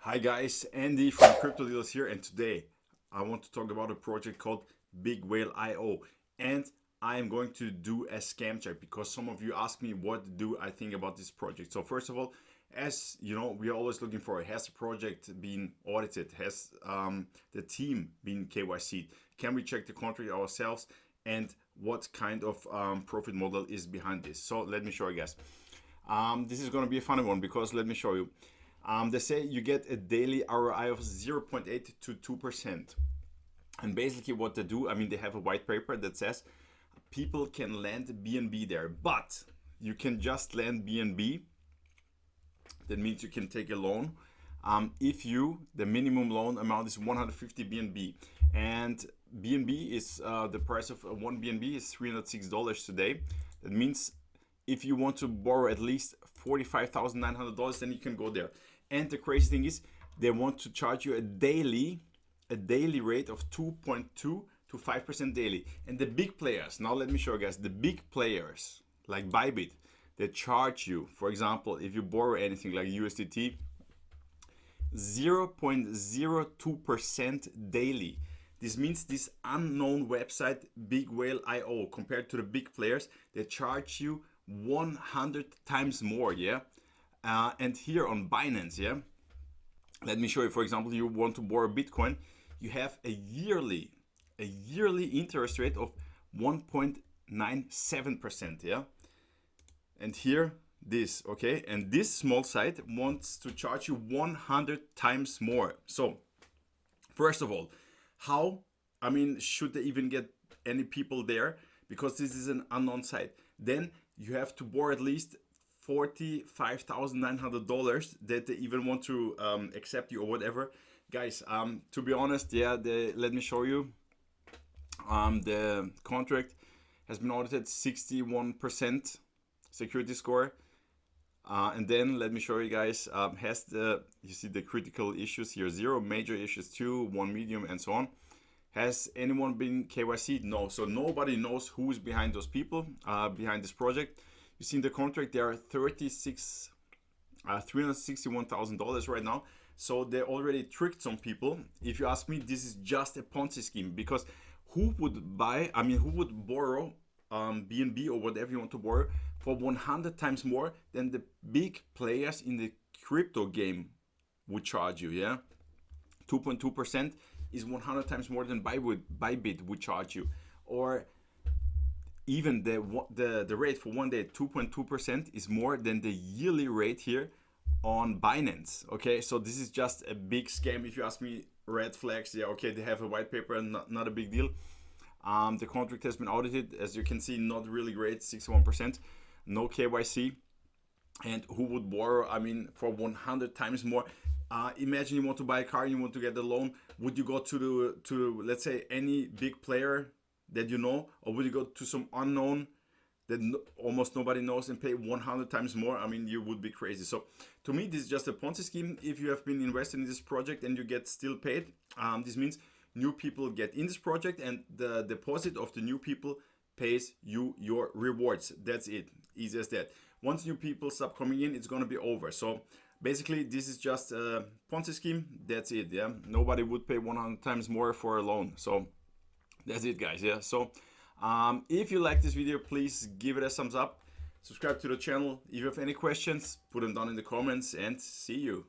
Hi guys, Andy from Crypto Deals here, and today I want to talk about a project called Big Whale IO, and I am going to do a scam check because some of you asked me what do I think about this project. So first of all, as you know, we are always looking for, has the project been audited, has the team been KYC'd, can we check the contract ourselves, and what kind of profit model is behind this. So let me show you guys. This is going to be a funny one because let me show you. They say you get a daily ROI of 0.8 to 2%. And basically what they do, I mean, they have a white paper that says people can lend BNB there, but you can just lend BNB. That means you can take a loan. If the minimum loan amount is 150 BNB, and BNB is the price of one BNB is $306 today. That means if you want to borrow at least $45,900, then you can go there. And the crazy thing is, they want to charge you a daily rate of 2.2 to 5% daily. And the big players, now let me show you guys, the big players like Bybit, they charge you, for example, if you borrow anything like USDT, 0.02% daily. This means this unknown website, Big Whale IO, compared to the big players, they charge you 100 times more, yeah? And here on Binance, yeah, let me show you. For example, you want to borrow Bitcoin, you have a yearly interest rate of 1.97%, yeah. And here this, okay, and this small site wants to charge you 100 times more. So first of all, how, I mean, should they even get any people there? Because this is an unknown site. Then you have to borrow at least $45,900 that they even want to accept you or whatever. Guys, to be honest, yeah, let me show you. The contract has been audited, 61% security score. And then let me show you guys, you see the critical issues here, 0, major issues 2, 1 medium, and so on. Has anyone been KYC'd? No. So nobody knows who is behind those people, behind this project. You see in the contract, there are $361,000 right now. So they already tricked some people. If you ask me, this is just a Ponzi scheme, because who would borrow BNB or whatever you want to borrow for 100 times more than the big players in the crypto game would charge you, yeah? 2.2% is 100 times more than Bybit would charge you. Or even the rate for one day, 2.2% is more than the yearly rate here on Binance. Okay, so this is just a big scam. If you ask me, red flags. Yeah, okay, they have a white paper and not a big deal. The contract has been audited, as you can see, not really great, 61%, no KYC. And who would borrow, I mean, for 100 times more? Imagine you want to buy a car, you want to get a loan. Would you go to let's say any big player that you know, or would you go to some unknown that almost nobody knows and pay 100 times more? I mean, you would be crazy. So to me, this is just a Ponzi scheme. If you have been invested in this project and you get still paid, this means new people get in this project and the deposit of the new people pays you your rewards. That's it, easy as that. Once new people stop coming in, it's going to be over. So basically, this is just a Ponzi scheme. That's it, yeah. Nobody would pay 100 times more for a loan. So that's it, guys, yeah. So if you like this video, please give it a thumbs up. Subscribe to the channel. If you have any questions, put them down in the comments, and see you.